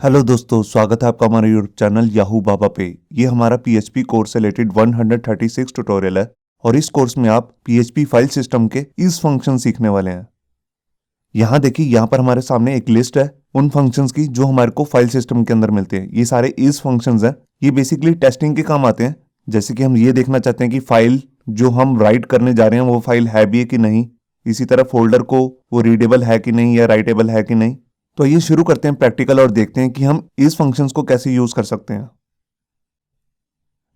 Hello दोस्तों, स्वागत है आपका हमारे यूट्यूब चैनल याहू बाबा पे। ये हमारा पीएचपी कोर्स से रिलेटेड 136 ट्यूटोरियल है और इस कोर्स में आप पीएचपी फाइल सिस्टम के इस फंक्शन सीखने वाले हैं। यहाँ देखिए, यहाँ पर हमारे सामने एक लिस्ट है उन फंक्शंस की जो हमारे को फाइल सिस्टम के अंदर मिलते हैं। ये सारे इस फंक्शंस हैं। ये बेसिकली टेस्टिंग के काम आते हैं। जैसे कि हम ये देखना चाहते हैं कि फाइल जो हम राइट करने जा रहे हैं वो फाइल है भी है कि नहीं। इसी तरह फोल्डर को वो रीडेबल है कि नहीं या राइटेबल है कि नहीं। तो ये शुरू करते हैं प्रैक्टिकल और देखते हैं कि हम इस फंक्शंस को कैसे यूज कर सकते हैं।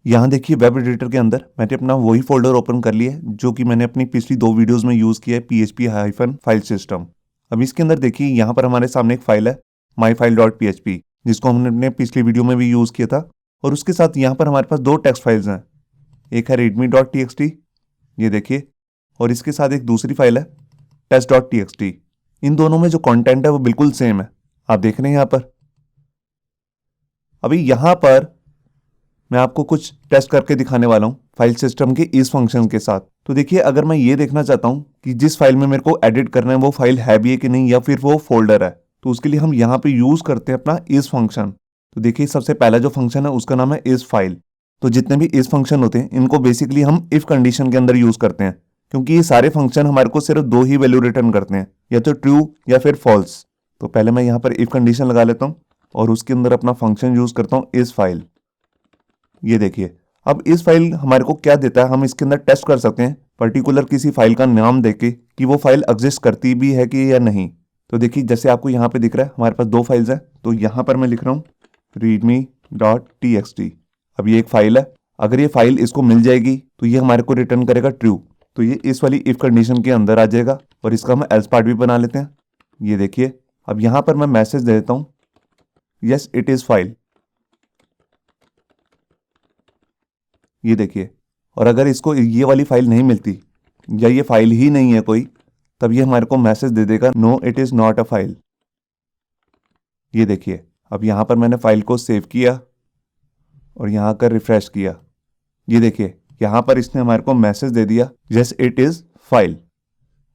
यहाँ देखिए, वेब एडिटर के अंदर मैंने अपना वही फोल्डर ओपन कर लिया है जो कि मैंने अपनी पिछली 2 वीडियोस में यूज किया है, php फाइल सिस्टम। अब इसके अंदर देखिए, यहाँ पर हमारे सामने एक फाइल है myfile.php, जिसको हमने अपने पिछली वीडियो में भी यूज किया था। और उसके साथ यहाँ पर हमारे पास 2 टेक्स्ट फाइल्स हैं। एक है readme.txt, ये देखिए, और इसके साथ एक दूसरी फाइल है test.txt। इन दोनों में जो कंटेंट है वो बिल्कुल सेम है, आप देख रहे हैं यहाँ पर। अभी यहाँ पर मैं आपको कुछ टेस्ट करके दिखाने वाला हूँ फाइल सिस्टम के इस फंक्शन के साथ। तो देखिए, अगर मैं ये देखना चाहता हूँ कि जिस फाइल में मेरे को एडिट करना है वो फाइल है भी है कि नहीं या फिर वो फोल्डर है, तो उसके लिए हम यहाँ पे यूज करते हैं अपना इस फंक्शन। तो देखिए, सबसे पहला जो फंक्शन है उसका नाम है इस फाइल। तो जितने भी इस फंक्शन होते हैं इनको बेसिकली हम इफ कंडीशन के अंदर यूज करते हैं, क्योंकि ये सारे फंक्शन हमारे को सिर्फ 2 ही वैल्यू रिटर्न करते हैं, या तो ट्रू या फिर फॉल्स। तो पहले मैं यहाँ पर इफ कंडीशन लगा लेता हूँ और उसके अंदर अपना फंक्शन यूज करता हूँ इस फाइल। ये देखिए, अब इस फाइल हमारे को क्या देता है, हम इसके अंदर टेस्ट कर सकते हैं पर्टिकुलर किसी फाइल का नाम देके कि वो फाइल एग्जिस्ट करती भी है कि या नहीं। तो देखिए, जैसे आपको यहाँ पे दिख रहा है हमारे पास 2 फाइल्स हैं। तो यहाँ पर मैं लिख रहा हूँ readme.txt। अब ये एक फाइल है, अगर ये फाइल इसको मिल जाएगी तो ये हमारे को रिटर्न करेगा ट्रू। तो ये इस वाली इफ कंडीशन के अंदर आ जाएगा और इसका हम एल्स पार्ट भी बना लेते हैं। ये देखिए, अब यहाँ पर मैं मैसेज दे देता हूँ यस इट इज फाइल। ये देखिए, और अगर इसको ये वाली फाइल नहीं मिलती या ये फाइल ही नहीं है कोई, तब ये हमारे को मैसेज दे देगा no it is not a file. ये देखिए, अब यहाँ पर मैंने फाइल को सेव किया और यहाँ कर रिफ्रेश किया। ये देखिए, यहाँ पर इसने हमारे को मैसेज दे दिया यस इट इज फाइल।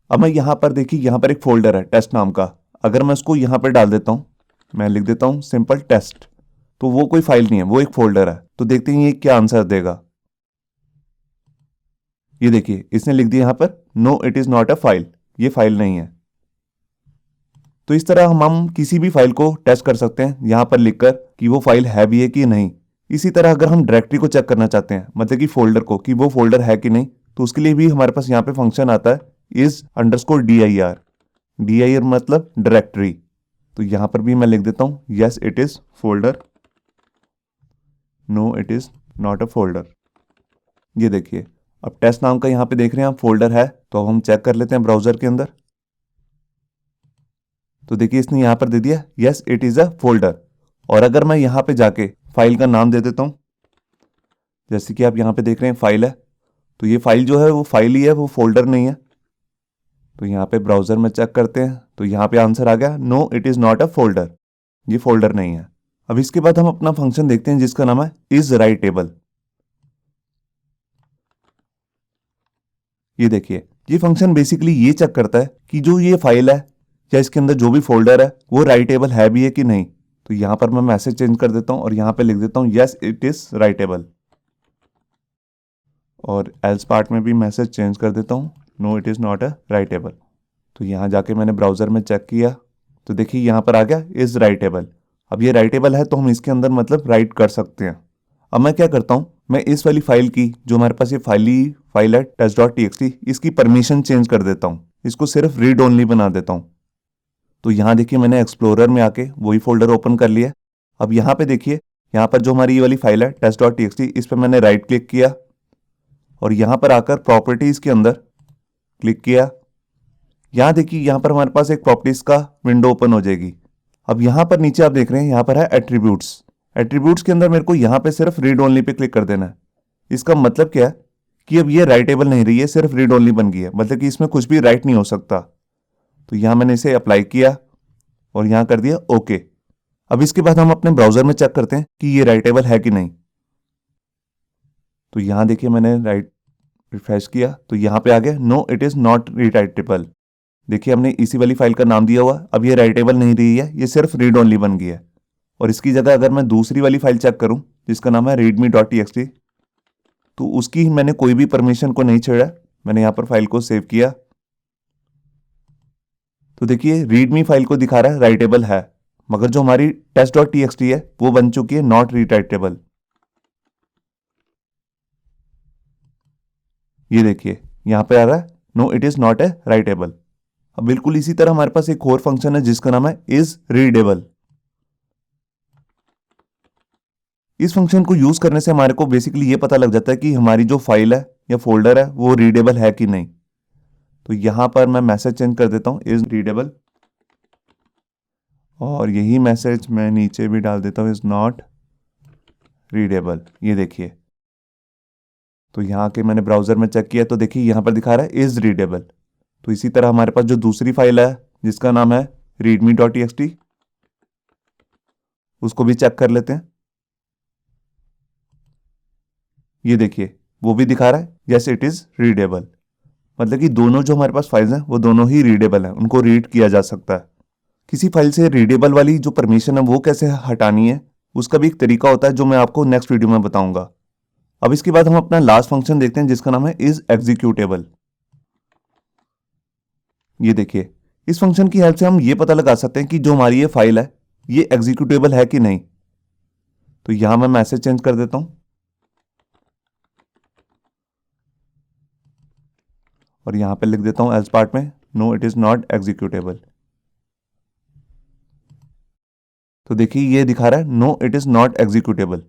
अब मैं यहाँ पर देखिए, यहाँ पर एक फोल्डर है टेस्ट नाम का। अगर मैं उसको यहाँ पर डाल देता हूँ, मैं लिख देता हूँ सिंपल टेस्ट, तो वो कोई फाइल नहीं है, वो एक फोल्डर है। तो देखते हैं ये क्या आंसर देगा। ये देखिए, इसने लिख दिया यहाँ पर no it is not a file, ये फाइल नहीं है। तो इस तरह हम किसी भी फाइल को टेस्ट कर सकते हैं यहाँ पर लिखकर कि वो फाइल है भी है कि नहीं। इसी तरह अगर हम डायरेक्टरी को चेक करना चाहते हैं, मतलब कि फोल्डर को, कि वो फोल्डर है कि नहीं, तो उसके लिए भी हमारे पास यहाँ पे फंक्शन आता है is_dir। dir मतलब डायरेक्टरी। तो यहाँ पर भी मैं लिख देता हूँ yes it is folder, no it is not a folder. ये देखिए, अब टेस्ट नाम का यहाँ पे देख रहे हैं आप फोल्डर है। तो अब हम चेक कर लेते हैं ब्राउजर के अंदर। तो देखिए, इसने यहाँ पर दे दिया yes it is a folder. और अगर मैं यहाँ पे जाके फाइल का नाम दे देता हूँ, जैसे कि आप यहाँ पे देख रहे हैं फाइल है, तो ये फाइल जो है वो फाइल ही है, वो फोल्डर नहीं है। तो यहाँ पे ब्राउजर में चेक करते हैं, तो यहाँ पे आंसर आ गया no it is not a folder, ये फोल्डर नहीं है। अब इसके बाद हम अपना फंक्शन देखते हैं जिसका नाम है इज राइटेबल। ये देखिए, ये फंक्शन बेसिकली ये चेक करता है कि जो ये फाइल है या इसके अंदर जो भी फोल्डर है वो राइटेबल है भी है कि नहीं। तो यहाँ पर मैं मैसेज चेंज कर देता हूँ और यहाँ पे लिख देता हूँ यस इट इज राइटेबल। और एल्स पार्ट में भी मैसेज चेंज कर देता हूँ no it is not a writable. तो यहाँ जाके मैंने ब्राउजर में चेक किया, तो देखिए यहाँ पर आ गया इज राइटेबल। अब ये राइटेबल है तो हम इसके अंदर मतलब राइट कर सकते हैं। अब मैं क्या करता हूँ, मैं इस वाली फाइल की, जो हमारे पास ये फाइल है test.txt, इसकी परमिशन चेंज कर देता हूँ, इसको सिर्फ रीड ओनली बना देता हूँ। तो यहाँ देखिए, मैंने एक्सप्लोरर में आके वही फोल्डर ओपन कर लिया। अब यहाँ पे देखिए, यहाँ पर जो हमारी ये वाली फाइल है test.txt, इस पर मैंने राइट क्लिक किया और यहाँ पर आकर प्रॉपर्टीज के अंदर क्लिक किया। यहाँ देखिए, यहाँ पर हमारे पास एक प्रॉपर्टीज का विंडो ओपन हो जाएगी। अब यहाँ पर नीचे आप देख रहे हैं, यहाँ पर है एट्रीब्यूट्स। एट्रीब्यूट्स के अंदर मेरे को यहाँ पे सिर्फ रीड ओनली पे क्लिक कर देना है। इसका मतलब क्या है कि अब ये राइटेबल नहीं रही है, सिर्फ रीड ओनली बन गई है, मतलब कि इसमें कुछ भी राइट नहीं हो सकता। तो यहाँ मैंने इसे अप्लाई किया और यहाँ कर दिया ओके। अब इसके बाद हम अपने ब्राउजर में चेक करते हैं कि ये राइटेबल है कि नहीं। तो यहाँ देखिए, मैंने रिफ्रेश किया तो यहाँ पे आ गया no it is not rewritable. देखिए, हमने इसी वाली फाइल का नाम दिया हुआ, अब ये राइटेबल नहीं रही है, ये सिर्फ रीड ओनली बन गई है। और इसकी जगह अगर मैं दूसरी वाली फाइल चेक करूं जिसका नाम है readme.txt, तो उसकी मैंने कोई भी परमिशन को नहीं छेड़ा, मैंने यहाँ पर फाइल को सेव किया। तो देखिए रीडमी फाइल को दिखा रहा है राइटेबल है, मगर जो हमारी test.txt है वो बन चुकी है नॉट रीड राइटेबल। ये देखिए यहाँ पे आ रहा है no it is not a writable. अब बिल्कुल इसी तरह हमारे पास एक और फंक्शन है जिसका नाम है इज रीडेबल। इस फंक्शन को यूज करने से हमारे को बेसिकली ये पता लग जाता है कि हमारी जो फाइल है या फोल्डर है वो रीडेबल है कि नहीं। तो यहां पर मैं मैसेज चेंज कर देता हूं इज रीडेबल, और यही मैसेज मैं नीचे भी डाल देता हूं इज नॉट रीडेबल। ये देखिए, तो यहाँ के मैंने ब्राउजर में चेक किया तो देखिए यहाँ पर दिखा रहा है इज रीडेबल। तो इसी तरह हमारे पास जो दूसरी फाइल है जिसका नाम है readme.txt, उसको भी चेक कर लेते हैं। ये देखिए वो भी दिखा रहा है यस इट इज रीडेबल, मतलब कि दोनों जो हमारे पास फाइल्स हैं वो दोनों ही रीडेबल हैं, उनको रीड किया जा सकता है। किसी फाइल से रीडेबल वाली जो परमिशन है वो कैसे हटानी है उसका भी एक तरीका होता है जो मैं आपको नेक्स्ट वीडियो में बताऊंगा। अब इसके बाद हम अपना लास्ट फंक्शन देखते हैं जिसका नाम है इज एग्जीक्यूटेबल। ये देखिए इस फंक्शन की हेल्प से हम ये पता लगा सकते हैं कि जो हमारी ये फाइल है ये एग्जीक्यूटेबल है कि नहीं। तो यहां मैं मैसेज चेंज कर देता हूं और यहां पे लिख देता हूं एल्स पार्ट में no it is not executable. तो देखिए ये दिखा रहा है no it is not executable.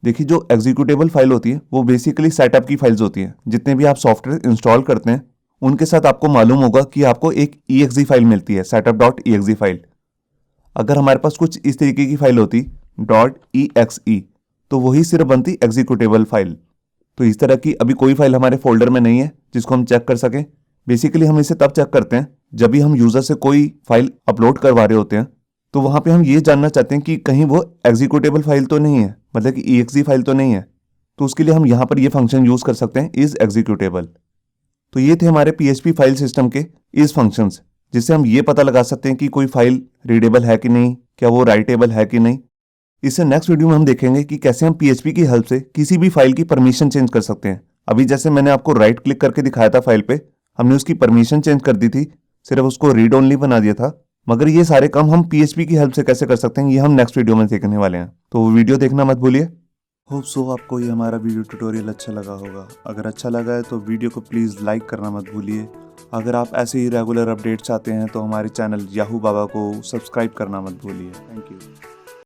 देखिए जो एग्जीक्यूटेबल फाइल होती है वो बेसिकली सेटअप की फाइल्स होती हैं। जितने भी आप सॉफ्टवेयर इंस्टॉल करते हैं उनके साथ आपको मालूम होगा कि आपको एक exe फाइल मिलती है, setup.exe फाइल। अगर हमारे पास कुछ इस तरीके की फाइल होती .exe तो वही सिर्फ बनती एग्जीक्यूटेबल फाइल। तो इस तरह की अभी कोई फाइल हमारे फोल्डर में नहीं है जिसको हम चेक कर सकें। बेसिकली हम इसे तब चेक करते हैं जब भी हम यूजर से कोई फाइल अपलोड करवा रहे होते हैं, तो वहां पे हम ये जानना चाहते हैं कि कहीं वो एग्जीक्यूटेबल फाइल तो नहीं है, मतलब कि exe फाइल तो नहीं है। तो उसके लिए हम यहाँ पर ये फंक्शन यूज कर सकते हैं इज एग्जीक्यूटेबल। तो ये थे हमारे PHP फाइल सिस्टम के इस फंक्शंस, जिससे हम ये पता लगा सकते हैं कि कोई फाइल रीडेबल है कि नहीं, क्या वो राइटेबल है कि नहीं। इससे नेक्स्ट वीडियो में हम देखेंगे कि कैसे हम PHP की हेल्प से किसी भी फाइल की परमिशन चेंज कर सकते हैं। अभी जैसे मैंने आपको राइट क्लिक करके दिखाया था फाइल पे, हमने उसकी परमिशन चेंज कर दी थी, सिर्फ उसको रीड ओनली बना दिया था। मगर ये सारे काम हम PHP की हेल्प से कैसे कर सकते हैं ये हम नेक्स्ट वीडियो में देखने वाले हैं, तो वीडियो देखना मत भूलिए। होप सो आपको ये हमारा वीडियो ट्यूटोरियल अच्छा लगा होगा। अगर अच्छा लगा है तो वीडियो को प्लीज़ लाइक करना मत भूलिए। अगर आप ऐसे ही रेगुलर अपडेट्स चाहते हैं तो हमारे चैनल याहू बाबा को सब्सक्राइब करना मत भूलिए। Thank you.